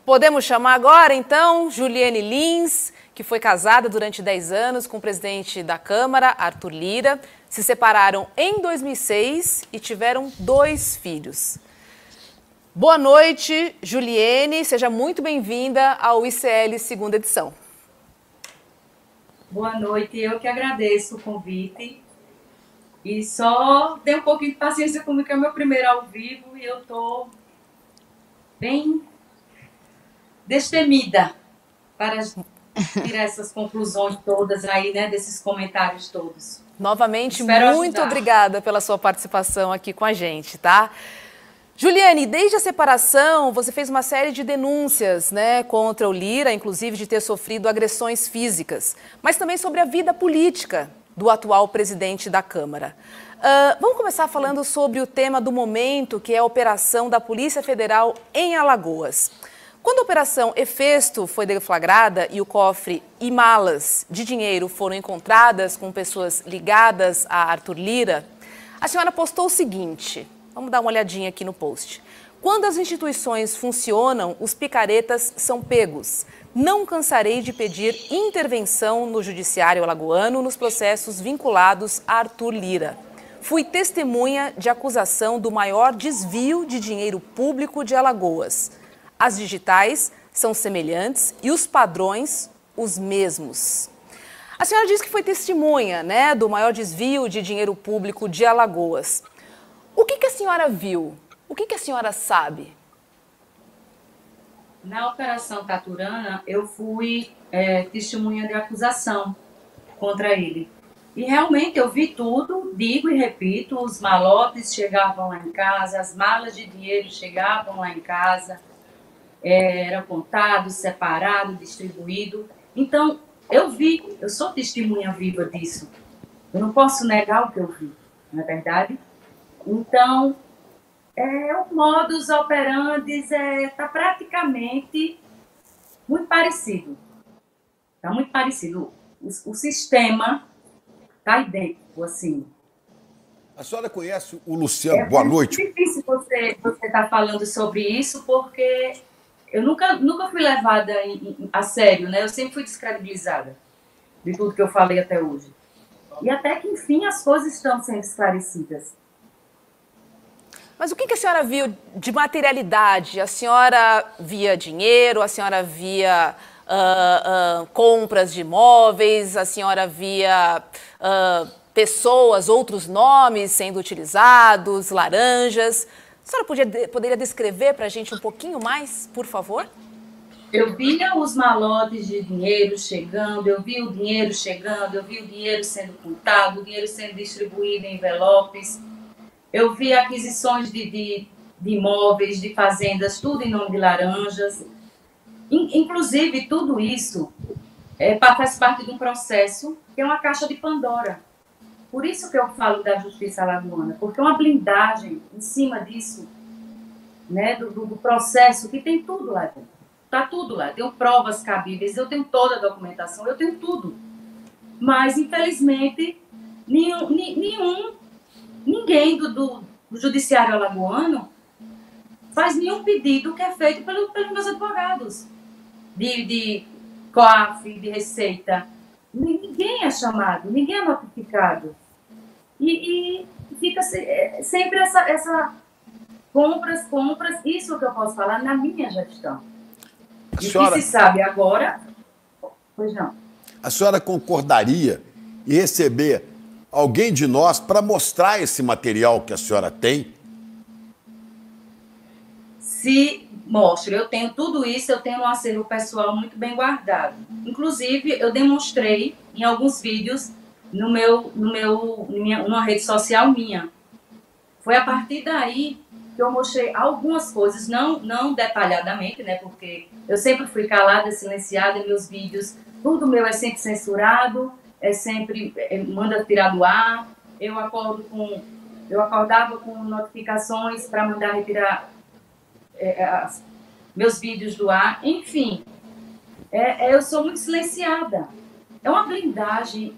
Podemos chamar agora, então, Juliane Lins, que foi casada durante 10 anos com o presidente da Câmara, Arthur Lira. Se separaram em 2006 e tiveram 2 filhos. Boa noite, Juliane. Seja muito bem-vinda ao ICL segunda edição. Boa noite. Eu que agradeço o convite. E só dê um pouquinho de paciência comigo, que é o meu primeiro ao vivo e eu estou bem destemida para tirar essas conclusões todas aí, né, desses comentários todos. Novamente, muito obrigada pela sua participação aqui com a gente, tá? Juliane, desde a separação, você fez uma série de denúncias, né, contra o Lira, inclusive de ter sofrido agressões físicas, mas também sobre a vida política do atual presidente da Câmara. Vamos começar falando sobre o tema do momento, que é a operação da Polícia Federal em Alagoas. Quando a Operação Hefesto foi deflagrada e o cofre e malas de dinheiro foram encontradas com pessoas ligadas a Arthur Lira, a senhora postou o seguinte, vamos dar uma olhadinha aqui no post. Quando as instituições funcionam, os picaretas são pegos. Não cansarei de pedir intervenção no judiciário alagoano nos processos vinculados a Arthur Lira. Fui testemunha de acusação do maior desvio de dinheiro público de Alagoas. As digitais são semelhantes e os padrões os mesmos. A senhora disse que foi testemunha, né, do maior desvio de dinheiro público de Alagoas. O que a senhora viu? O que a senhora sabe? Na Operação Taturana, eu fui testemunha de acusação contra ele. E realmente eu vi tudo, digo e repito, os malotes chegavam lá em casa, as malas de dinheiro chegavam lá em casa, era contado, separado, distribuído. Então, eu vi, eu sou testemunha viva disso. Eu não posso negar o que eu vi, não é verdade? Então, o modus operandi está praticamente muito parecido. Está muito parecido. O sistema está idêntico, assim. A senhora conhece o Luciano? Boa noite. É difícil você estar falando sobre isso, porque eu nunca fui levada a sério, né? Eu sempre fui descredibilizada de tudo que eu falei até hoje. E até que, enfim, as coisas estão sendo esclarecidas. Mas o que a senhora viu de materialidade? A senhora via dinheiro, a senhora via compras de imóveis, a senhora via pessoas, outros nomes sendo utilizados, laranjas. A senhora poderia descrever para a gente um pouquinho mais, por favor? Eu via os malotes de dinheiro chegando, eu vi o dinheiro chegando, eu vi o dinheiro sendo contado, o dinheiro sendo distribuído em envelopes. Eu vi aquisições de imóveis, de fazendas, tudo em nome de laranjas. Inclusive, tudo isso faz parte de um processo que é uma caixa de Pandora. Por isso que eu falo da justiça alagoana, porque é uma blindagem em cima disso, né, do processo, que tem tudo lá dentro. Está tudo lá. Eu tenho provas cabíveis, eu tenho toda a documentação, eu tenho tudo. Mas, infelizmente, ninguém do judiciário alagoano faz nenhum pedido que é feito pelos meus advogados de COAF, de Receita. Ninguém é chamado, ninguém é notificado. E fica sempre essa compras, isso que eu posso falar na minha gestão. E o que se sabe agora, pois não. A senhora concordaria em receber alguém de nós para mostrar esse material que a senhora tem? Se mostra, eu tenho tudo isso, eu tenho um acervo pessoal muito bem guardado. Inclusive, eu demonstrei em alguns vídeos numa rede social minha. Foi a partir daí que eu mostrei algumas coisas, não detalhadamente, né, porque eu sempre fui calada, silenciada em meus vídeos, tudo meu é sempre censurado, sempre manda tirar do ar, eu acordava com notificações para mandar retirar meus vídeos do ar, enfim, eu sou muito silenciada. É uma blindagem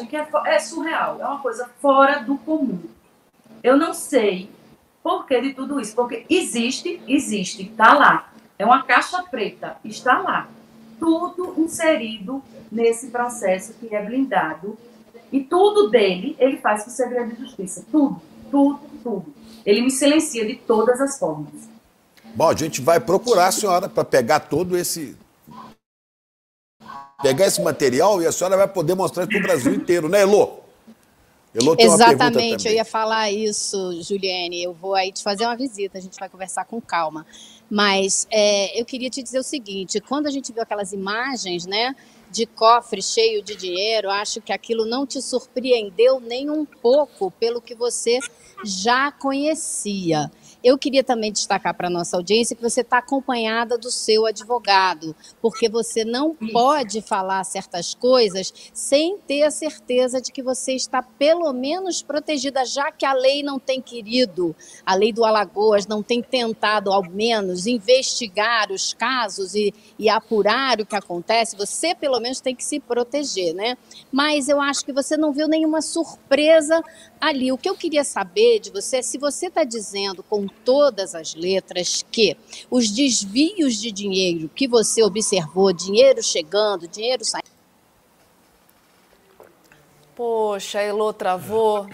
que é surreal, é uma coisa fora do comum. Eu não sei por que de tudo isso, porque existe, está lá. É uma caixa preta, está lá. Tudo inserido nesse processo que é blindado. E tudo dele, ele faz com segredo de justiça. Tudo, tudo, tudo. Ele me silencia de todas as formas. Bom, a gente vai procurar a senhora para pegar todo esse... Pegar esse material e a senhora vai poder mostrar para o Brasil inteiro, né, Elô? Elô tem uma pergunta Exatamente, também. eu ia falar isso, Juliane. Eu vou aí te fazer uma visita, a gente vai conversar com calma. Mas eu queria te dizer o seguinte: quando a gente viu aquelas imagens, né, de cofre cheio de dinheiro, acho que aquilo não te surpreendeu nem um pouco pelo que você já conhecia. Eu queria também destacar para a nossa audiência que você está acompanhada do seu advogado, porque você não pode falar certas coisas sem ter a certeza de que você está pelo menos protegida, já que a lei não tem querido, a lei do Alagoas não tem tentado ao menos investigar os casos e apurar o que acontece. Você pelo menos tem que se proteger, né? Mas eu acho que você não viu nenhuma surpresa ali. O que eu queria saber de você é se você está dizendo com todas as letras que os desvios de dinheiro que você observou, dinheiro chegando, dinheiro saindo... Poxa, a Elô travou.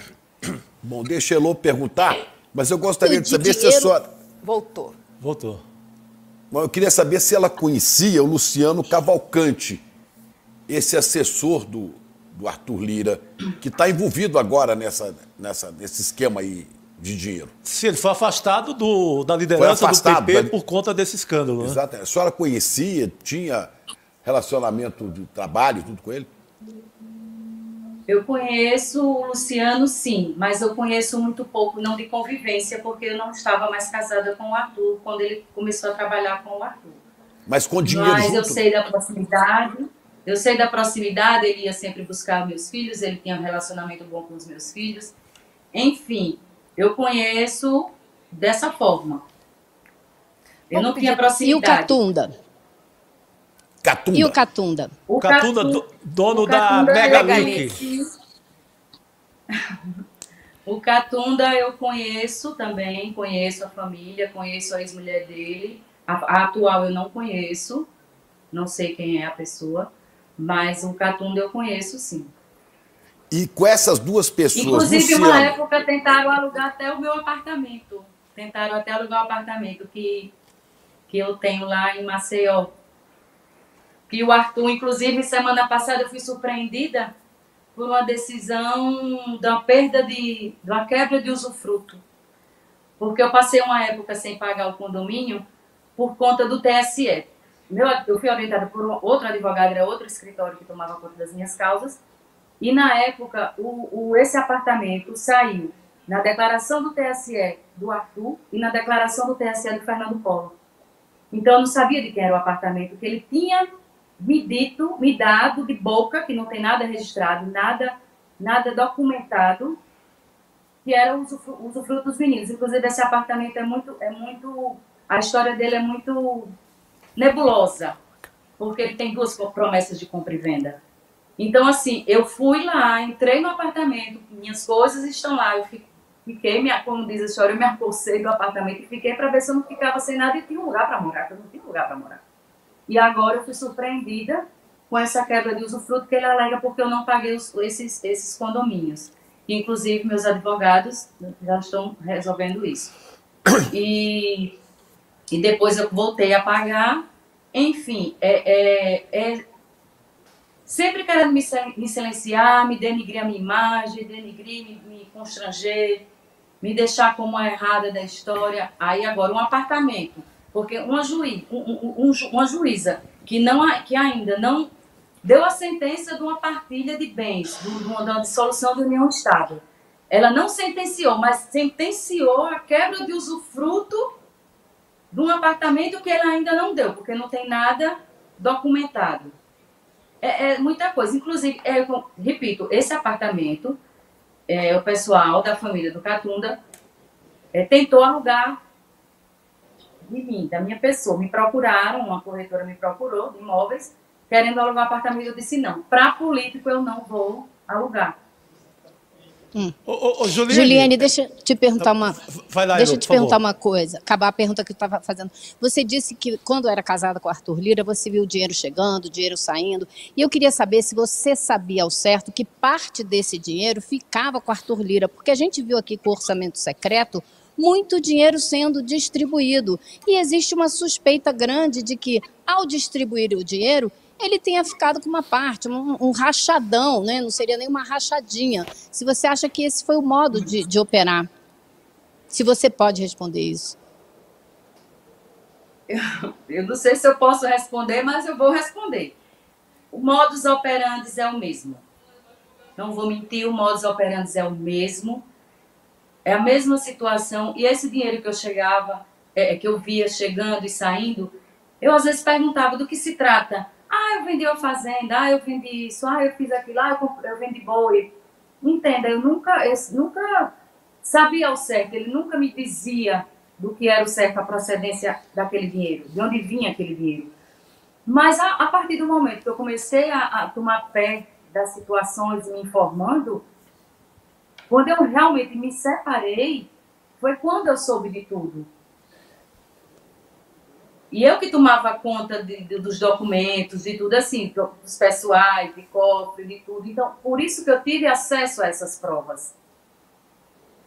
Bom, deixa a Elô perguntar, mas eu gostaria de saber se a dinheiro... senhora... Voltou. Voltou. Eu queria saber se ela conhecia o Luciano Cavalcante, esse assessor do Arthur Lira, que está envolvido agora nesse esquema aí de dinheiro. Se ele foi afastado da liderança do PP por conta desse escândalo. Exato. Né? A senhora conhecia, tinha relacionamento de trabalho, tudo com ele? Eu conheço o Luciano, sim, mas eu conheço muito pouco, não de convivência, porque eu não estava mais casada com o Arthur quando ele começou a trabalhar com o Arthur. Mas com dinheiro Mas junto? eu sei da proximidade, ele ia sempre buscar meus filhos, ele tinha um relacionamento bom com os meus filhos. Enfim, eu conheço dessa forma. Eu não tinha proximidade. E o Catunda? Catunda. E o Catunda? O Catunda, dono da Megalink. O Catunda eu conheço também, conheço a família, conheço a ex-mulher dele. A atual eu não conheço, não sei quem é a pessoa, mas o Catunda eu conheço, sim. E com essas duas pessoas, inclusive, Luciano... uma época tentaram alugar até o meu apartamento. Tentaram até alugar o apartamento que eu tenho lá em Maceió. E o Arthur, inclusive, semana passada eu fui surpreendida por uma decisão da da quebra de usufruto. Porque eu passei uma época sem pagar o condomínio por conta do TSE. Eu fui orientada por outro advogado, era outro escritório que tomava conta das minhas causas. E, na época, esse apartamento saiu na declaração do TSE do Arthur e na declaração do TSE do Fernando Collor. Então, eu não sabia de quem era o apartamento, que ele tinha me dado de boca, que não tem nada registrado, nada documentado, que era o usufruto dos meninos. Inclusive, esse apartamento a história dele é muito nebulosa, porque ele tem 2 promessas de compra e venda. Então, assim, eu fui lá, entrei no apartamento, minhas coisas estão lá, eu fiquei, como diz a história, eu me acocei do apartamento e fiquei para ver se eu não ficava sem nada e tinha um lugar para morar, porque eu não tinha lugar para morar. E agora eu fui surpreendida com essa quebra de usufruto que ele alega porque eu não paguei esses condomínios. E, inclusive, meus advogados já estão resolvendo isso. E depois eu voltei a pagar. Enfim, sempre querendo me silenciar, me denigrir a minha imagem, me constranger, me deixar como a errada da história. Aí agora um apartamento, porque uma juíza que ainda não deu a sentença de uma partilha de bens, de uma dissolução de união estável. Ela não sentenciou, mas sentenciou a quebra de usufruto de um apartamento que ela ainda não deu, porque não tem nada documentado. É muita coisa. Inclusive, repito, esse apartamento, o pessoal da família do Catunda tentou alugar de mim, da minha pessoa. Me procuraram, uma corretora me procurou, de imóveis, querendo alugar apartamento. Eu disse, não, para político eu não vou alugar. Juliane, deixa eu te perguntar Vai lá, deixa eu Elô, te por perguntar favor. uma coisa, acabar a pergunta que eu estava fazendo. Você disse que quando era casada com o Arthur Lira, você viu o dinheiro chegando, o dinheiro saindo, e eu queria saber se você sabia ao certo que parte desse dinheiro ficava com o Arthur Lira, porque a gente viu aqui com o orçamento secreto muito dinheiro sendo distribuído, e existe uma suspeita grande de que, ao distribuir o dinheiro, ele tenha ficado com uma parte, um rachadão, né? Não seria nem uma rachadinha. Se você acha que esse foi o modo de operar. Se você pode responder isso. Eu não sei se eu posso responder, mas eu vou responder. O modus operandi é o mesmo. Não vou mentir, o modus operandi é o mesmo. É a mesma situação. E esse dinheiro que eu chegava, que eu via chegando e saindo, eu às vezes perguntava do que se trata. Ah, eu vendi uma fazenda, eu vendi isso, eu fiz aquilo, eu vendi boi. Entenda, eu nunca sabia ao certo, ele nunca me dizia do que era o certo, a procedência daquele dinheiro, de onde vinha aquele dinheiro. Mas a partir do momento que eu comecei a tomar pé das situações e me informando, quando eu realmente me separei, foi quando eu soube de tudo. E eu que tomava conta dos documentos, de tudo assim, dos pessoais, de cofre, de tudo. Então, por isso que eu tive acesso a essas provas.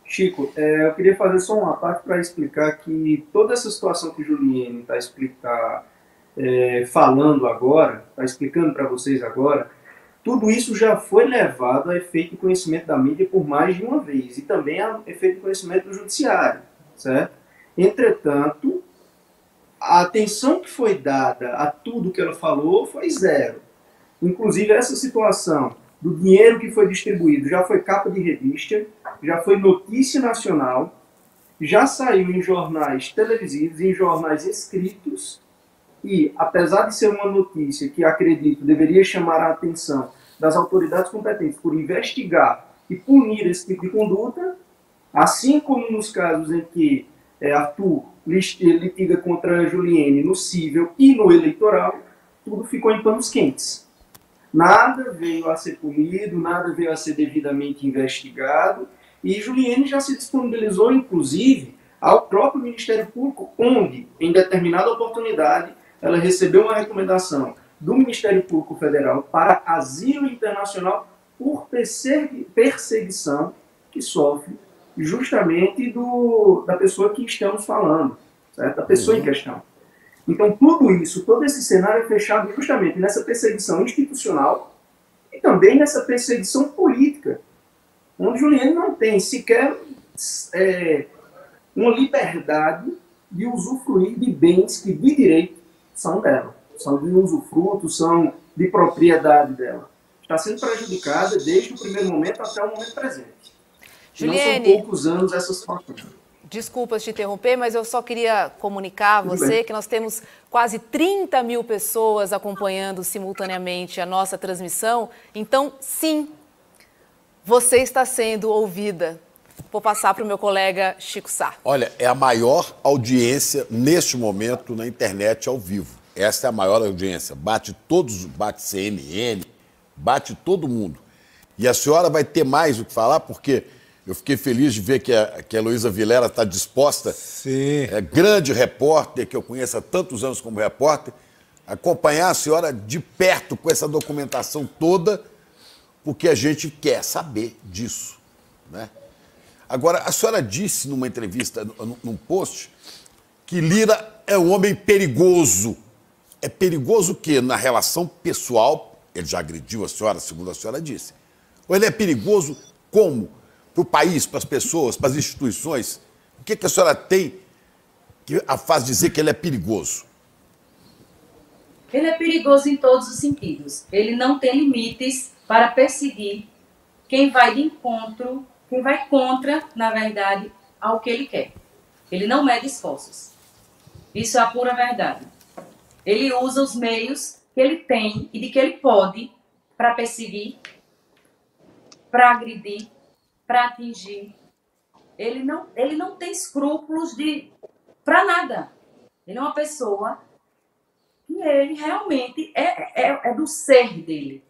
Chico, eu queria fazer só uma parte para explicar que toda essa situação que Juliane está falando agora, está explicando para vocês agora, tudo isso já foi levado a efeito de conhecimento da mídia por mais de uma vez, e também a efeito de conhecimento do judiciário, certo? Entretanto, a atenção que foi dada a tudo que ela falou foi zero. Inclusive, essa situação do dinheiro que foi distribuído já foi capa de revista, já foi notícia nacional, já saiu em jornais televisivos, em jornais escritos, e, apesar de ser uma notícia que, acredito, deveria chamar a atenção das autoridades competentes por investigar e punir esse tipo de conduta, assim como nos casos em que Arthur litiga contra Juliane no cível e no eleitoral, tudo ficou em panos quentes. Nada veio a ser punido, nada veio a ser devidamente investigado, e Juliane já se disponibilizou, inclusive, ao próprio Ministério Público, onde, em determinada oportunidade, ela recebeu uma recomendação do Ministério Público Federal para asilo internacional por perseguição que sofre justamente da pessoa que estamos falando, certo? Da pessoa em questão. Então, tudo isso, todo esse cenário é fechado justamente nessa perseguição institucional e também nessa perseguição política, onde Juliane não tem sequer uma liberdade de usufruir de bens que, de direito, são dela. São de usufruto, são de propriedade dela. Está sendo prejudicada desde o primeiro momento até o momento presente. Juliane, não são poucos anos essa situação. Desculpa te interromper, mas eu só queria comunicar a você que nós temos quase 30 mil pessoas acompanhando simultaneamente a nossa transmissão. Então, sim, você está sendo ouvida. Vou passar para o meu colega Chico Sá. Olha, é a maior audiência neste momento na internet ao vivo. Essa é a maior audiência. Bate CNN, bate todo mundo. E a senhora vai ter mais o que falar, porque eu fiquei feliz de ver que a Heloísa Vilela está disposta. Sim. É grande repórter, que eu conheço há tantos anos como repórter, acompanhar a senhora de perto com essa documentação toda, porque a gente quer saber disso, né? Agora, a senhora disse numa entrevista, num post, que Lira é um homem perigoso. É perigoso o quê? Na relação pessoal, ele já agrediu a senhora, segundo a senhora disse. Ou ele é perigoso como? Para o país, para as pessoas, para as instituições? O que a senhora tem que a faz dizer que ele é perigoso? Ele é perigoso em todos os sentidos. Ele não tem limites para perseguir quem vai de encontro, quem vai contra, na verdade, ao que ele quer. Ele não mede esforços. Isso é a pura verdade. Ele usa os meios que ele tem e de que ele pode para perseguir, para agredir, para atingir. Ele não tem escrúpulos para nada. Ele é uma pessoa que ele realmente é do ser dele.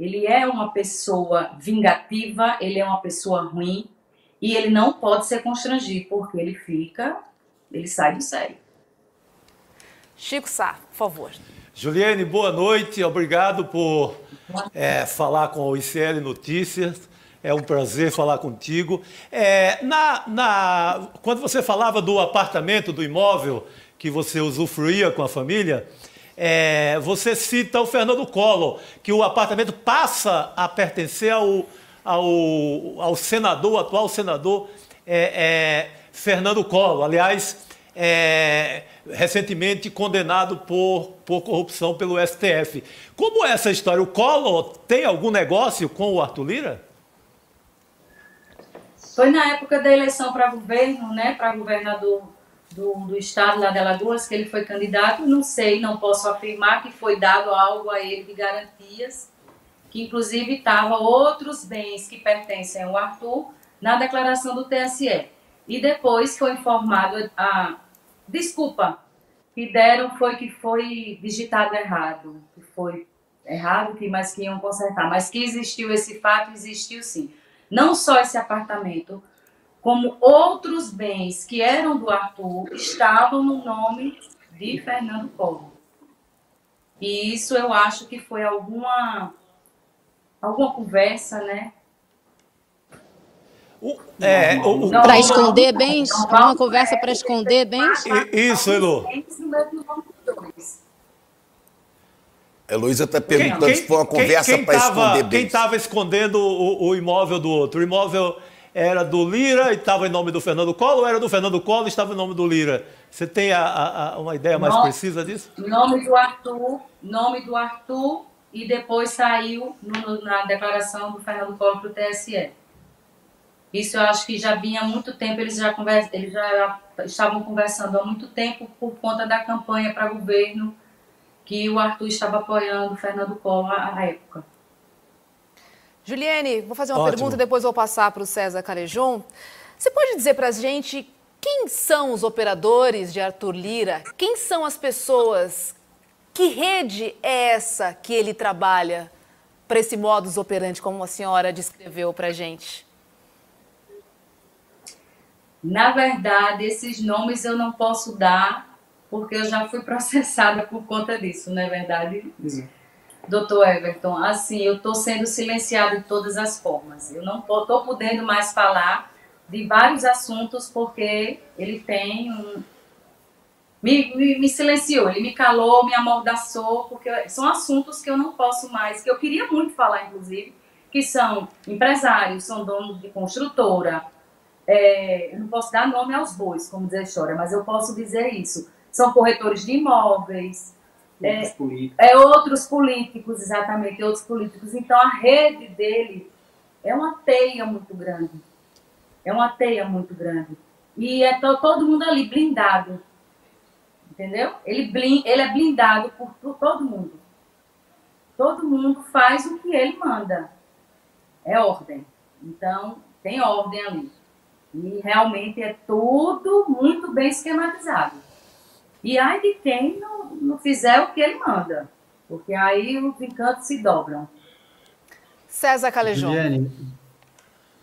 Ele é uma pessoa vingativa, ele é uma pessoa ruim e ele não pode ser constrangido, porque ele sai do sério. Chico Sá, por favor. Juliane, boa noite. Obrigado por falar com o ICL Notícias. É um prazer falar contigo. Quando você falava do apartamento, do imóvel que você usufruía com a família, você cita o Fernando Collor, que o apartamento passa a pertencer ao senador, atual senador Fernando Collor. Aliás, recentemente condenado por corrupção pelo STF. Como é essa história? O Collor tem algum negócio com o Arthur Lira? Foi na época da eleição para governo, né, para governador do estado lá de Alagoas, que ele foi candidato. Não sei, não posso afirmar que foi dado algo a ele de garantias, que inclusive estavam outros bens que pertencem ao Arthur na declaração do TSE. E depois foi informado a desculpa que deram foi que foi digitado errado, que foi errado, mas que iam consertar. Mas que existiu esse fato, existiu sim. Não só esse apartamento, como outros bens que eram do Arthur estavam no nome de Fernando Collor. E isso eu acho que foi alguma conversa, né? Para esconder bens? Uma conversa para esconder bens? Isso, Elo. A Heloísa está perguntando se foi uma conversa para esconder bens. Quem estava escondendo o imóvel do outro? O imóvel era do Lira e estava em nome do Fernando Collor, ou era do Fernando Collor e estava em nome do Lira? Você tem uma ideia mais precisa disso? Nome do Arthur, e depois saiu na declaração do Fernando Collor para o TSE. Isso eu acho que já vinha há muito tempo, eles já estavam conversando há muito tempo por conta da campanha para governo que o Arthur estava apoiando o Fernando Collor à época. Juliane, vou fazer uma pergunta e depois vou passar para o César Calejón. Você pode dizer para a gente quem são os operadores de Arthur Lira? Quem são as pessoas? Que rede é essa que ele trabalha para esse modus operandi, como a senhora descreveu para a gente? Na verdade, esses nomes eu não posso dar, porque eu já fui processada por conta disso, não é verdade, doutor Everton? Assim, eu estou sendo silenciada de todas as formas. Eu não estou podendo mais falar de vários assuntos, porque ele tem me silenciou, ele me calou, me amordaçou, porque são assuntos que eu não posso mais, que eu queria muito falar, inclusive, que são empresários, são donos de construtora. Eu não posso dar nome aos bois, como diz a história, mas eu posso dizer isso. São corretores de imóveis, outros políticos, exatamente, outros políticos. Então, a rede dele é uma teia muito grande. É uma teia muito grande. E todo mundo ali blindado. Entendeu? Ele é blindado por todo mundo. Todo mundo faz o que ele manda. É ordem. Então, tem ordem ali. E realmente é tudo muito bem esquematizado. E ai de quem não fizer o que ele manda, porque aí os encantos se dobram. César Calejón. Juliane,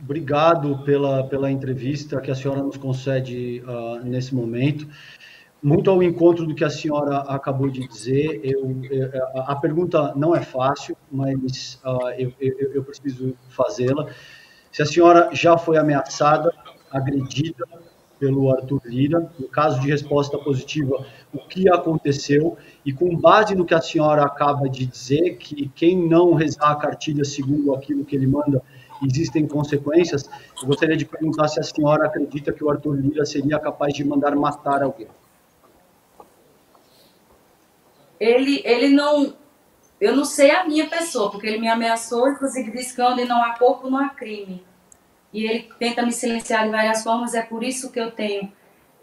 obrigado pela entrevista que a senhora nos concede nesse momento. Muito ao encontro do que a senhora acabou de dizer, a pergunta não é fácil, mas eu preciso fazê-la. Se a senhora já foi ameaçada, agredida pelo Arthur Lira, no caso de resposta positiva, o que aconteceu, e com base no que a senhora acaba de dizer, que quem não rezar a cartilha segundo aquilo que ele manda, existem consequências, eu gostaria de perguntar se a senhora acredita que o Arthur Lira seria capaz de mandar matar alguém. Ele não... Eu não sei a minha pessoa, porque ele me ameaçou, inclusive disse que onde não há corpo, não há crime. E ele tenta me silenciar de várias formas, é por isso que eu tenho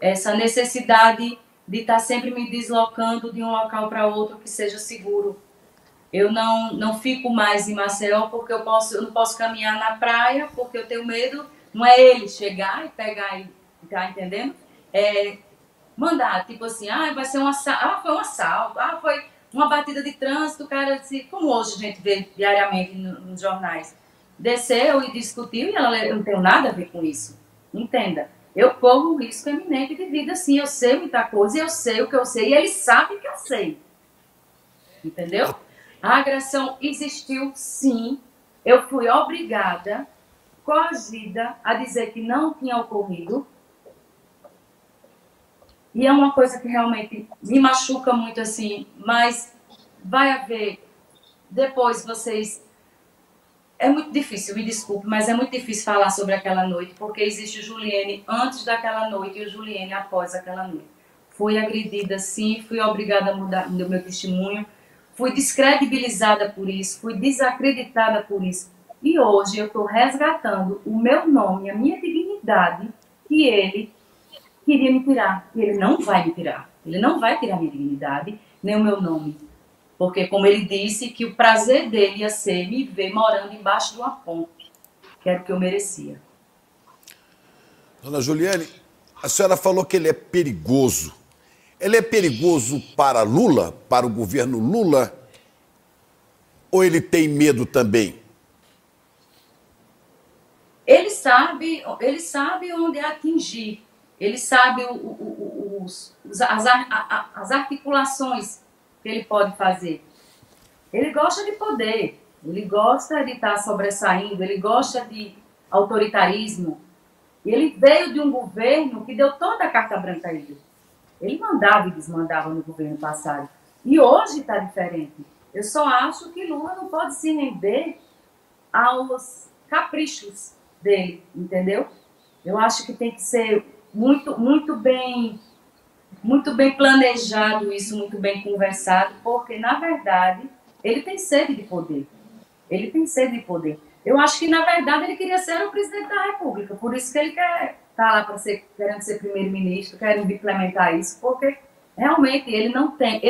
essa necessidade de estar sempre me deslocando de um local para outro que seja seguro. Eu não fico mais em Maceió, porque eu não posso caminhar na praia, porque eu tenho medo, não é ele chegar e pegar e tá entendendo? Mandar, tipo assim, vai ser um assalto, foi um assalto, uma batida de trânsito, o cara disse, como hoje a gente vê diariamente nos jornais, desceu e discutiu, e ela, eu não tenho nada a ver com isso. Entenda, eu corro um risco eminente de vida, sim, eu sei muita coisa, eu sei o que eu sei, e eles sabem que eu sei. Entendeu? A agressão existiu, sim. Eu fui obrigada, coagida, a dizer que não tinha ocorrido. E é uma coisa que realmente me machuca muito, assim, mas vai haver, depois vocês... É muito difícil, me desculpe, mas é muito difícil falar sobre aquela noite, porque existe o Juliene antes daquela noite e o Juliene após aquela noite. Fui agredida, sim, fui obrigada a mudar o meu testemunho, fui descredibilizada por isso, fui desacreditada por isso. E hoje eu estou resgatando o meu nome, a minha dignidade, que ele queria me tirar. E ele não vai me tirar. Ele não vai tirar minha dignidade, nem o meu nome. Porque, como ele disse, que o prazer dele ia ser me ver morando embaixo de uma ponte, que era o que eu merecia. Dona Juliene, a senhora falou que ele é perigoso. Ele é perigoso para Lula, para o governo Lula, ou ele tem medo também? Ele sabe onde atingir. Ele sabe as articulações que ele pode fazer. Ele gosta de poder, ele gosta de estar sobressaindo, ele gosta de autoritarismo. E ele veio de um governo que deu toda a carta branca a ele. Ele mandava e desmandava no governo passado. E hoje está diferente. Eu só acho que Lula não pode se render aos caprichos dele, entendeu? Eu acho que tem que ser muito bem planejado isso, muito bem conversado, porque, na verdade, ele tem sede de poder. Ele tem sede de poder. Eu acho que, na verdade, ele queria ser o presidente da República, por isso que ele quer estar lá querendo ser primeiro-ministro, querendo implementar isso, porque, realmente, ele não tem,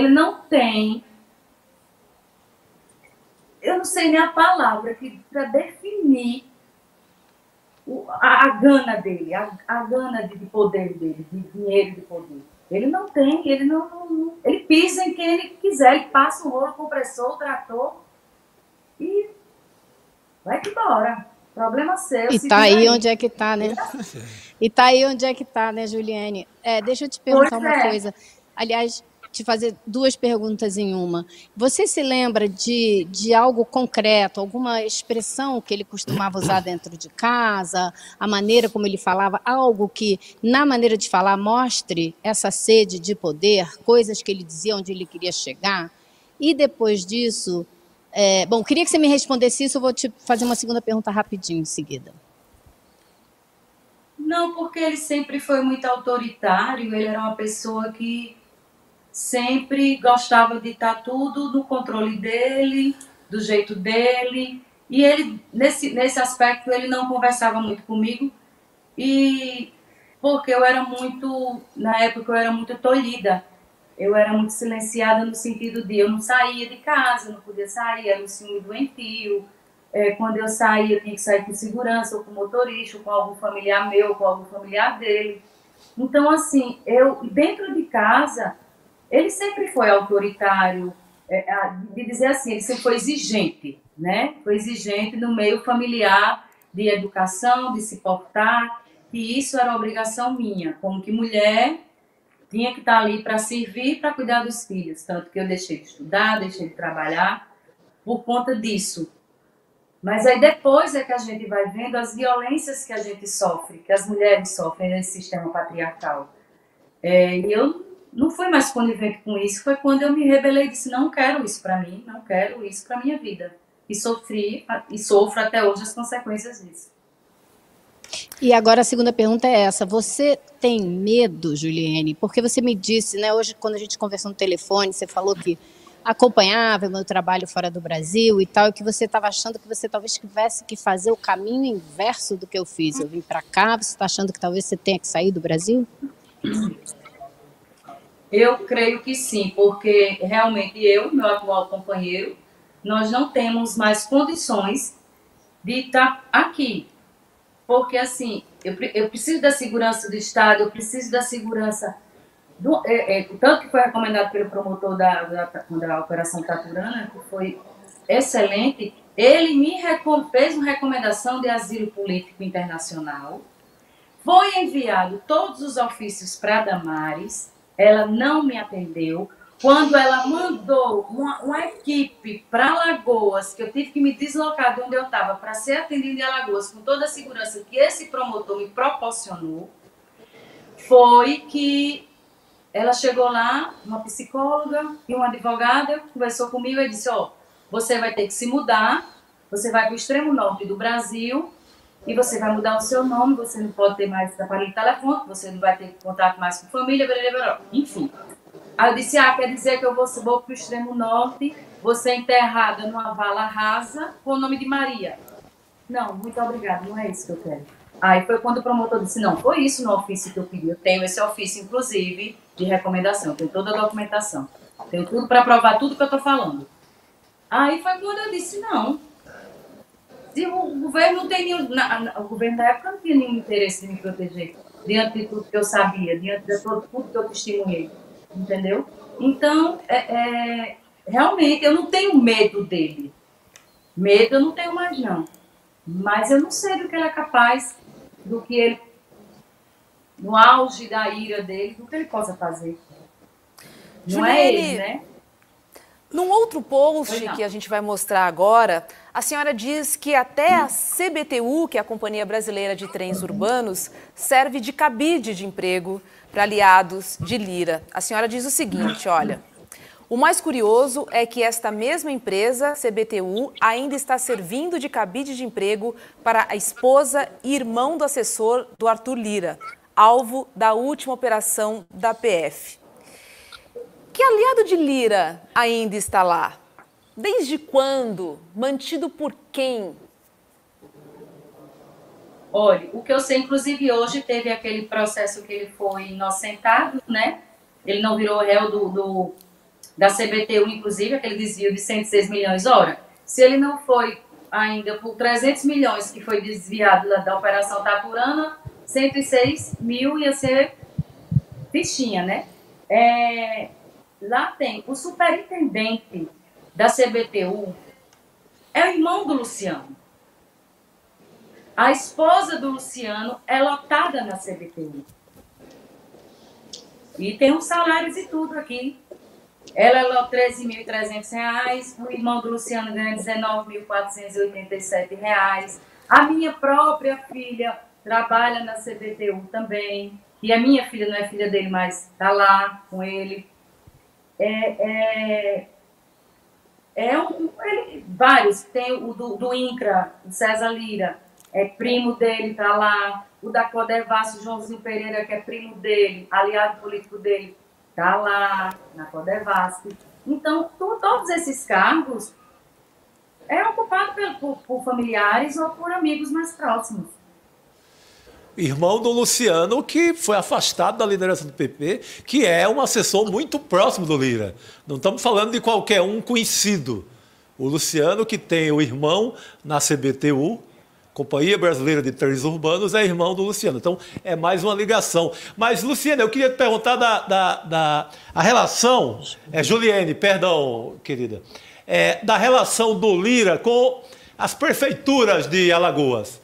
eu não sei nem a palavra para definir a gana dele, a gana de poder dele, de dinheiro, de poder. Ele não tem, ele pisa em quem ele quiser, ele passa o rolo, o compressor, o trator e vai embora. Problema seu. E tá aí onde é que tá, né? E tá aí onde é que tá, né, Juliene? Deixa eu te perguntar uma coisa. Aliás, te fazer duas perguntas em uma. Você se lembra de algo concreto, alguma expressão que ele costumava usar dentro de casa, a maneira como ele falava, algo que, na maneira de falar, mostre essa sede de poder, coisas que ele dizia onde ele queria chegar? E depois disso, bom, queria que você me respondesse isso, eu vou te fazer uma segunda pergunta rapidinho em seguida. Não, porque ele sempre foi muito autoritário, ele era uma pessoa que sempre gostava de estar tudo no controle dele, do jeito dele, e ele, nesse aspecto, ele não conversava muito comigo, e porque na época eu era muito tolhida, eu era muito silenciada no sentido de eu não saía de casa, não podia sair, era um ciúme doentio, quando eu saía eu tinha que sair com segurança, ou com motorista, ou com algum familiar meu, ou com algum familiar dele. Então, assim, dentro de casa, ele sempre foi autoritário, de dizer assim, ele sempre foi exigente, né? Foi exigente no meio familiar, de educação, de se portar, que isso era uma obrigação minha, como que mulher tinha que estar ali para servir, para cuidar dos filhos, tanto que eu deixei de estudar, deixei de trabalhar, por conta disso. Mas aí depois é que a gente vai vendo as violências que a gente sofre, que as mulheres sofrem nesse sistema patriarcal. E eu não fui mais conivente com isso, foi quando eu me rebelei e disse, não quero isso para mim, não quero isso para minha vida. E sofri, e sofro até hoje as consequências disso. E agora a segunda pergunta é essa, você tem medo, Juliene? Porque você me disse, né, hoje quando a gente conversou no telefone, você falou que acompanhava o meu trabalho fora do Brasil e tal, e que você estava achando que você talvez tivesse que fazer o caminho inverso do que eu fiz. Eu vim para cá, você está achando que talvez você tenha que sair do Brasil? Eu creio que sim, porque realmente eu, meu atual companheiro, nós não temos mais condições de estar aqui. Porque, assim, eu preciso da segurança do Estado, eu preciso da segurança Tanto que foi recomendado pelo promotor da Operação Taturana, que foi excelente, ele fez uma recomendação de asilo político internacional, foi enviado todos os ofícios para a Damares, ela não me atendeu. Quando ela mandou uma equipe para Alagoas, que eu tive que me deslocar de onde eu estava para ser atendida em Alagoas, com toda a segurança que esse promotor me proporcionou, foi que ela chegou lá, uma psicóloga e uma advogada, conversou comigo e disse, você vai ter que se mudar, você vai para o extremo norte do Brasil e você vai mudar o seu nome, você não pode ter mais aparelho telefônico, você não vai ter contato mais com família, blá, blá, blá. Enfim. Aí eu disse, quer dizer que eu vou para o extremo norte, vou ser enterrada numa vala rasa com o nome de Maria. Não, muito obrigada, não é isso que eu quero. Aí foi quando o promotor disse, não, foi isso no ofício que eu pedi. Eu tenho esse ofício, inclusive, de recomendação, tenho toda a documentação. Tenho tudo para provar tudo que eu estou falando. Aí foi quando eu disse, não. Se o governo não tem nenhum... O governo da época não tinha nenhum interesse de me proteger, diante de tudo que eu sabia, diante de tudo que eu testemunhei. Entendeu? Então, realmente, eu não tenho medo dele. Medo eu não tenho mais, não. Mas eu não sei do que ele é capaz, do que ele, no auge da ira dele, do que ele possa fazer. Não Juliane, é ele, né? Num outro post que a gente vai mostrar agora, a senhora diz que até a CBTU, que é a Companhia Brasileira de Trens Urbanos, serve de cabide de emprego para aliados de Lira. A senhora diz o seguinte, olha, o mais curioso é que esta mesma empresa, CBTU, ainda está servindo de cabide de emprego para a esposa e irmão do assessor do Arthur Lira, alvo da última operação da PF. Que aliado de Lira ainda está lá? Desde quando? Mantido por quem? Olha, o que eu sei, inclusive hoje, teve aquele processo que ele foi inocentado, né? Ele não virou réu da CBTU, inclusive, aquele desvio de 106 milhões. Ora, se ele não foi ainda por 300 milhões que foi desviado da Operação Taturana, 106 mil ia ser fichinha, né? Lá tem o superintendente da CBTU, é o irmão do Luciano. A esposa do Luciano é lotada na CBTU. E tem uns salários e tudo aqui. Ela é R$13.300, o irmão do Luciano ganha R$19.487. A minha própria filha trabalha na CBTU também. E a minha filha não é filha dele, mas está lá com ele. Vários. Tem o do INCRA, o César Lira, é primo dele, está lá. O da Codevasf, Joãozinho Pereira, que é primo dele, aliado político dele, está lá, na Codevasf. Então, todos esses cargos é ocupado por familiares ou por amigos mais próximos. Irmão do Luciano, que foi afastado da liderança do PP, que é um assessor muito próximo do Lira. Não estamos falando de qualquer um conhecido. O Luciano, que tem o irmão na CBTU, Companhia Brasileira de Trens Urbanos, é irmão do Luciano. Então, é mais uma ligação. Mas, Luciana, eu queria te perguntar a relação... Juliane, perdão, querida. Da relação do Lira com as prefeituras de Alagoas.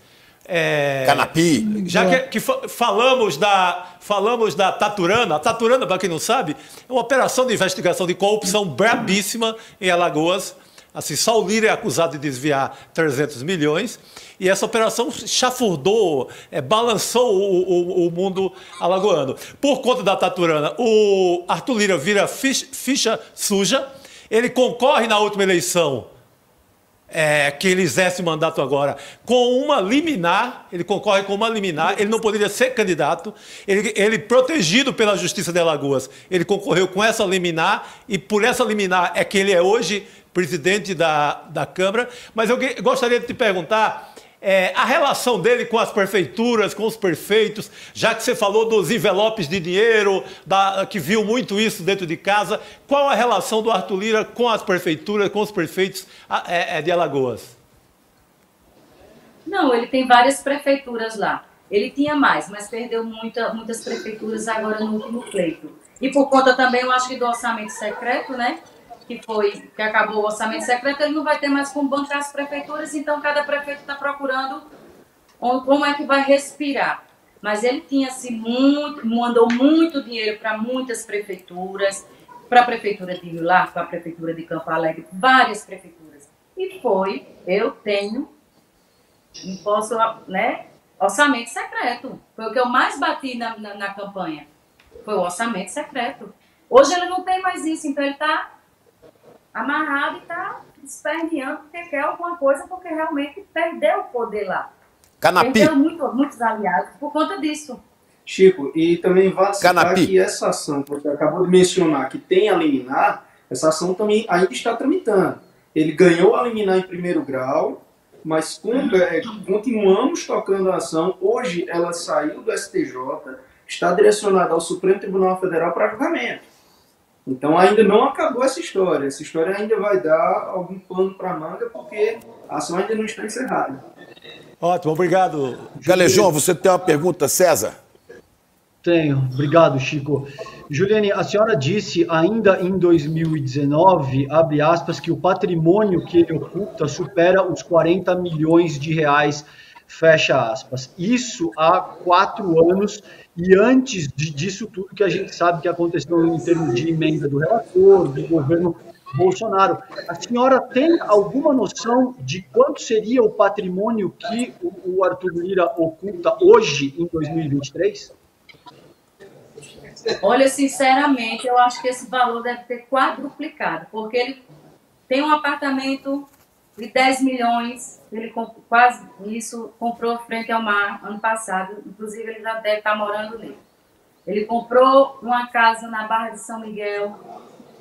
Canapi. Já que falamos da Taturana, a Taturana, para quem não sabe, é uma operação de investigação de corrupção brabíssima em Alagoas. Assim, só o Lira é acusado de desviar 300 milhões. E essa operação chafurdou, balançou o mundo alagoano. Por conta da Taturana, o Arthur Lira vira ficha suja. Ele concorre na última eleição, que ele exerce o mandato agora, com uma liminar. Ele concorre com uma liminar. Ele não poderia ser candidato. Ele protegido pela Justiça de Alagoas, ele concorreu com essa liminar. E por essa liminar é que ele é hoje presidente da Câmara. Mas eu gostaria de te perguntar a relação dele com as prefeituras, com os prefeitos, já que você falou dos envelopes de dinheiro, que viu muito isso dentro de casa. Qual a relação do Arthur Lira com as prefeituras, com os prefeitos de Alagoas? Não, ele tem várias prefeituras lá. Ele tinha mais, mas perdeu muitas prefeituras agora no último pleito. E por conta também, eu acho que do orçamento secreto, né? Que acabou o orçamento secreto, ele não vai ter mais como bancar as prefeituras, então cada prefeito está procurando como é que vai respirar. Mas ele tinha assim, mandou muito dinheiro para muitas prefeituras, para a prefeitura de Rio Largo, para a prefeitura de Campo Alegre, várias prefeituras. E eu tenho, não posso, né, orçamento secreto. Foi o que eu mais bati na campanha. Foi o orçamento secreto. Hoje ele não tem mais isso, então ele está amarrado e está esperneando porque quer alguma coisa, porque realmente perdeu o poder lá. Canapi. Perdeu muitos aliados por conta disso. Chico, e também vale citar que essa ação que você acabou de mencionar, que tem a liminar, essa ação também ainda está tramitando. Ele ganhou a liminar em primeiro grau, mas continuamos tocando a ação. Hoje ela saiu do STJ, está direcionada ao Supremo Tribunal Federal para julgamento. Então ainda não acabou essa história. Essa história ainda vai dar algum pano para a manga, porque a ação ainda não está encerrada. Ótimo, obrigado. Galejão, você tem uma pergunta, César? Tenho, obrigado, Chico. Juliane, a senhora disse ainda em 2019, abre aspas, que o patrimônio que ele oculta supera os 40 milhões de reais, fecha aspas. Isso há 4 anos, e antes disso tudo que a gente sabe que aconteceu em termos de emenda do relator, do governo Bolsonaro. A senhora tem alguma noção de quanto seria o patrimônio que o Arthur Lira oculta hoje, em 2023? Olha, sinceramente, eu acho que esse valor deve ter quadruplicado, porque ele tem um apartamento de 10 milhões, ele quase isso, comprou frente ao mar ano passado, inclusive ele já deve estar morando nele. Ele comprou uma casa na Barra de São Miguel,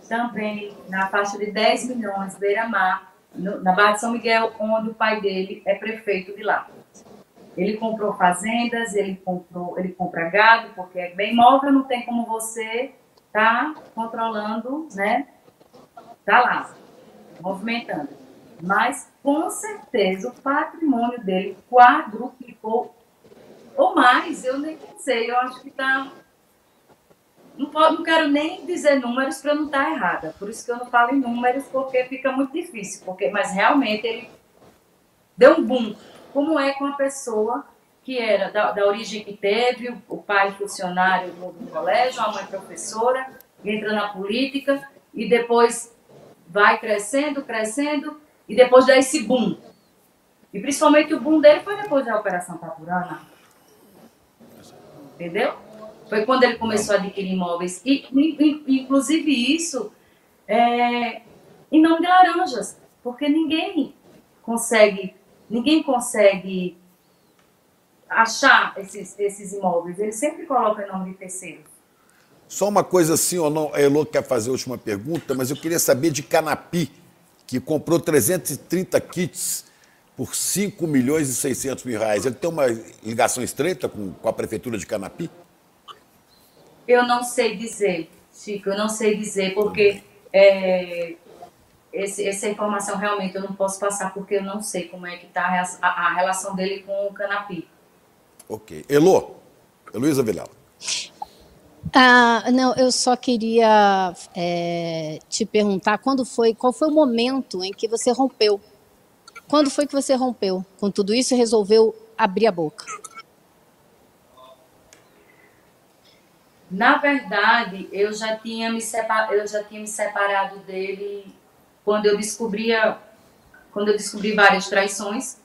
também na faixa de 10 milhões, beira-mar, na Barra de São Miguel, onde o pai dele é prefeito de lá. Ele comprou fazendas, ele compra gado, porque é bem imóvel, não tem como você estar controlando, né? Tá lá, movimentando. Mas, com certeza, o patrimônio dele quadruplicou ou mais, eu nem sei, eu acho que está... Não quero nem dizer números para não estar errada, por isso que eu não falo em números, porque fica muito difícil, mas realmente ele deu um boom. Como é com a pessoa que era da origem que teve, o pai funcionário do colégio, a mãe professora, entra na política e depois vai crescendo, e depois dá esse boom. E principalmente o boom dele foi depois da Operação Taturana. Entendeu? Foi quando ele começou a adquirir imóveis. E inclusive isso em nome de Laranjas, porque ninguém consegue achar esses imóveis. Ele sempre coloca em nome de terceiro. Só uma coisa assim, ou não, a Elô quer fazer a última pergunta, mas eu queria saber de Canapi, que comprou 330 kits por 5 milhões e 600 mil reais. Ele tem uma ligação estreita com a prefeitura de Canapi? Eu não sei dizer, Chico, eu não sei dizer, porque essa informação realmente eu não posso passar, porque eu não sei como é que está a relação dele com o Canapi. Ok. Elô, Heloísa Vilela. Não, eu só queria te perguntar qual foi o momento em que você rompeu? Quando foi que você rompeu com tudo isso e resolveu abrir a boca? Na verdade, eu já tinha me separado dele quando eu descobri várias traições.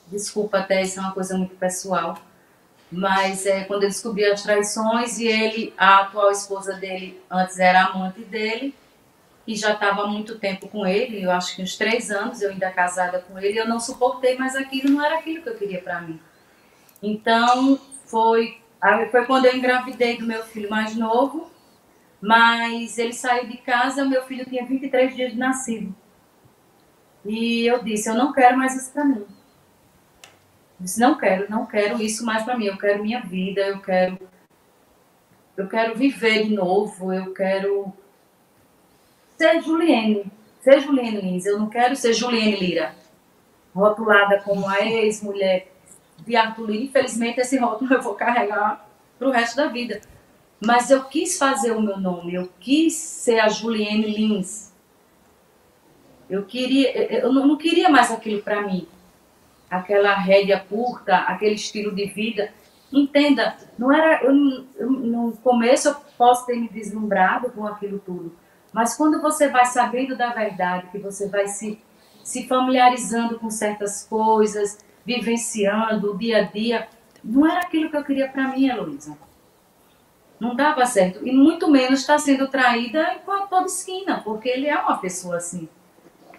Desculpa até, isso é uma coisa muito pessoal, mas quando eu descobri as traições e a atual esposa dele, antes era amante dele, e já estava há muito tempo com ele, eu acho que uns 3 anos, eu ainda casada com ele, eu não suportei mais aquilo, não era aquilo que eu queria para mim. Então, foi quando eu engravidei do meu filho mais novo, mas ele saiu de casa, meu filho tinha 23 dias de nascido. E eu disse, eu não quero mais isso para mim. Eu disse, não quero isso mais para mim, eu quero minha vida, eu quero viver de novo, eu quero ser Juliane Lins, eu não quero ser Juliane Lira, rotulada como a ex-mulher de Arthur Lira. Infelizmente, esse rótulo eu vou carregar para o resto da vida. Mas eu quis fazer o meu nome, eu quis ser a Juliene Lins. Eu não queria mais aquilo para mim. Aquela rédea curta, aquele estilo de vida. Entenda, não era, no começo eu posso ter me deslumbrado com aquilo tudo, mas quando você vai sabendo da verdade, que você vai se familiarizando com certas coisas, vivenciando o dia a dia, não era aquilo que eu queria para mim, Heloísa. Não dava certo. E muito menos está sendo traída em toda esquina, porque ele é uma pessoa assim.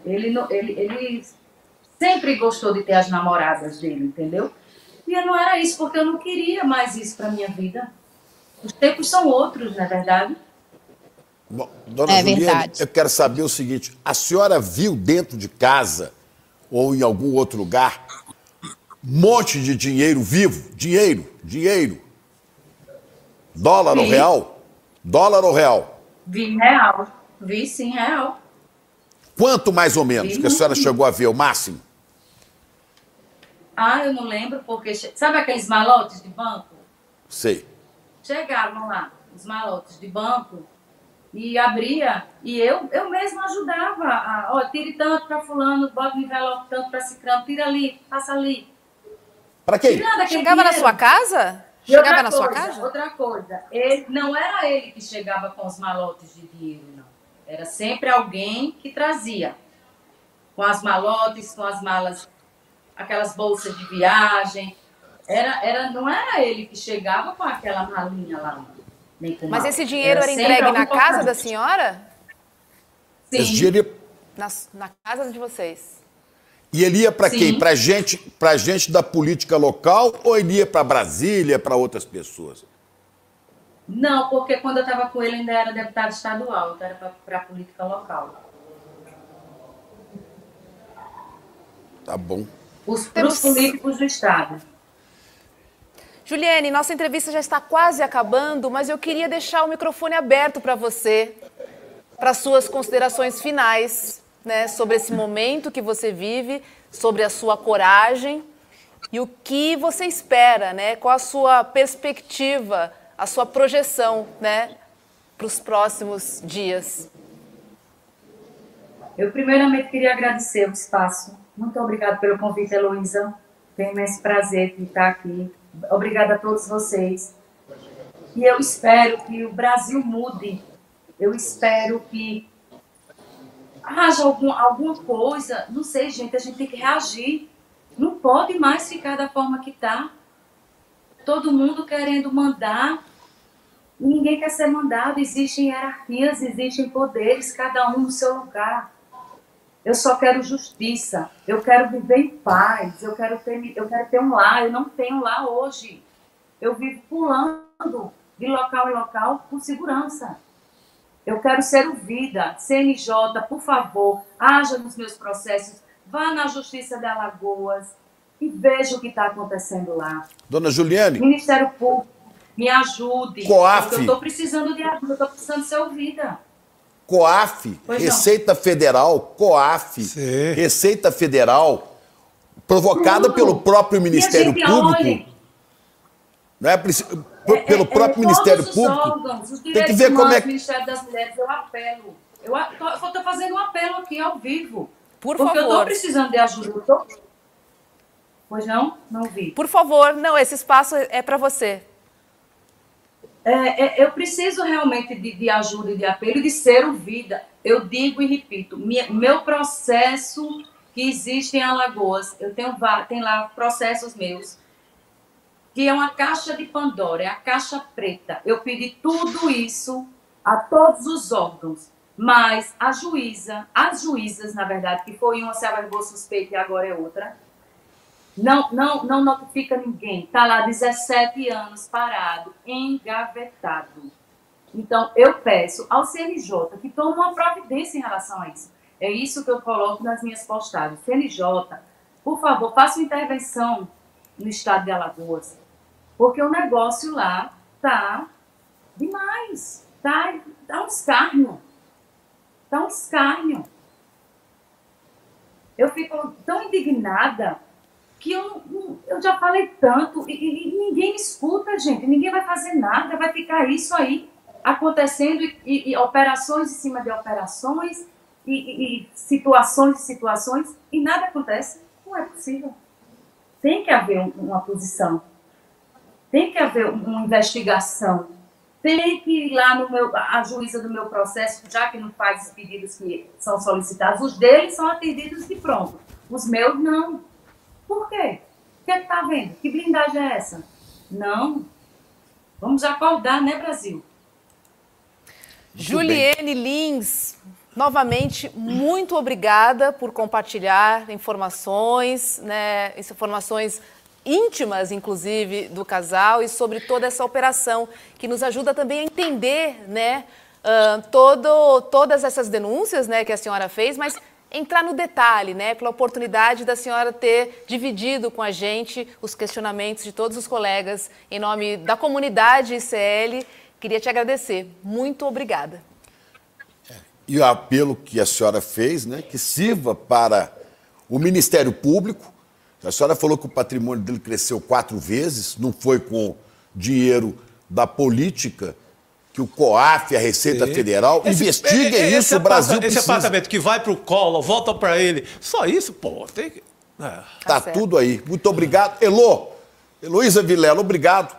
Ele sempre gostou de ter as namoradas dele, entendeu? E não era isso, porque eu não queria mais isso para minha vida. Os tempos são outros, não é verdade? Bom, dona Juliene, verdade. eu quero saber o seguinte, a senhora viu dentro de casa ou em algum outro lugar um monte de dinheiro vivo? Dinheiro. Dólar ou real? Dólar ou real? Vi real. Vi sim, real. Quanto mais ou menos que a senhora chegou a ver, o máximo? Ah, eu não lembro, porque... Sabe aqueles malotes de banco? Sei. Chegavam lá, os malotes de banco, e abria, e eu mesma ajudava. Ó, tire tanto para fulano, bota no envelope tanto para ciclano, tira ali, passa ali. Para quem? Chegava na sua casa? Chegava na sua casa? Outra coisa, não era ele que chegava com os malotes de dinheiro, não. Era sempre alguém que trazia. Com as malotes, com as malas, aquelas bolsas de viagem. Não era ele que chegava com aquela malinha lá. Nem com Mas mala. esse dinheiro era sempre entregue algum na casa importante. da senhora? Sim. Esse dinheiro... Na casa de vocês? E ele ia para Sim. quem? Para gente da política local ou ele ia para Brasília, para outras pessoas? Não, porque quando eu estava com ele ainda era deputado estadual, então era para a política local. Tá bom. Para os políticos do estado. Juliene, nossa entrevista já está quase acabando, mas eu queria deixar o microfone aberto para você, para suas considerações finais, né, sobre esse momento que você vive, sobre a sua coragem e o que você espera, né, qual a sua perspectiva, a sua projeção, né, para os próximos dias. Eu primeiramente queria agradecer o espaço. Muito obrigada pelo convite, Heloísa. Tenho imenso prazer de estar aqui. Obrigada a todos vocês. E eu espero que o Brasil mude. Eu espero que haja alguma coisa. Não sei, gente, a gente tem que reagir. Não pode mais ficar da forma que está. Todo mundo querendo mandar. E ninguém quer ser mandado. Existem hierarquias, existem poderes, cada um no seu lugar. Eu só quero justiça, eu quero viver em paz, eu quero ter um lar, eu não tenho lar hoje. Eu vivo pulando de local em local por segurança. Eu quero ser ouvida. CNJ, por favor, haja nos meus processos, vá na Justiça de Alagoas e veja o que está acontecendo lá. Dona Juliene. Ministério Público, me ajude. COAF. Porque eu estou precisando de ajuda, eu estou precisando ser ouvida. COAF, Receita Federal, COAF, Sim. Receita Federal, provocada pelo próprio Ministério Público, não é? Pelo próprio Ministério Público, órgãos, os tem que ver como é que... O Ministério das Mulheres, eu apelo. Eu estou fazendo um apelo aqui ao vivo. Por porque eu favor. estou precisando de ajuda. Pois não? Não vi. Por favor, não, esse espaço é para você. Eu preciso realmente de ajuda e de apelo e de ser ouvida. Eu digo e repito, meu processo que existe em Alagoas, tem lá processos meus, que é uma caixa de Pandora, é a caixa preta. Eu pedi tudo isso a todos os órgãos, mas as juízas, na verdade, que foi uma se averigou suspeita e agora é outra, não notifica ninguém. Está lá 17 anos parado, engavetado. Então, eu peço ao CNJ que tome uma providência em relação a isso. É isso que eu coloco nas minhas postagens. CNJ, por favor, faça uma intervenção no estado de Alagoas, porque o negócio lá está demais. Está um escárnio. Está um escárnio. Eu fico tão indignada que eu já falei tanto e ninguém me escuta, gente. Ninguém vai fazer nada, vai ficar isso aí acontecendo e operações em cima de operações e situações e situações e nada acontece. Não é possível. Tem que haver uma posição. Tem que haver uma investigação. Tem que ir lá a juíza do meu processo, já que não faz os pedidos que são solicitados. Os deles são atendidos de pronto. Os meus, não. Por quê? O que é que está vendo? Que blindagem é essa? Não. Vamos acordar, né, Brasil? Juliene Lins, novamente, muito obrigada por compartilhar informações, né, informações íntimas, inclusive, do casal e sobre toda essa operação, que nos ajuda também a entender, né, todas essas denúncias, né, que a senhora fez, mas entrar no detalhe, né, pela oportunidade da senhora ter dividido com a gente os questionamentos de todos os colegas em nome da comunidade ICL. Queria te agradecer. Muito obrigada. E o apelo que a senhora fez, né, que sirva para o Ministério Público. A senhora falou que o patrimônio dele cresceu 4 vezes, não foi com dinheiro da política, que o COAF, a Receita Federal, investiguem isso, o Brasil precisa. Esse apartamento que vai para o Collor, volta para ele, só isso, pô, tem que... Tá tudo aí. Muito obrigado. Heloísa Vilela, obrigado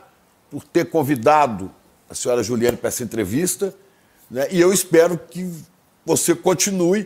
por ter convidado a senhora Juliene para essa entrevista, né? E eu espero que você continue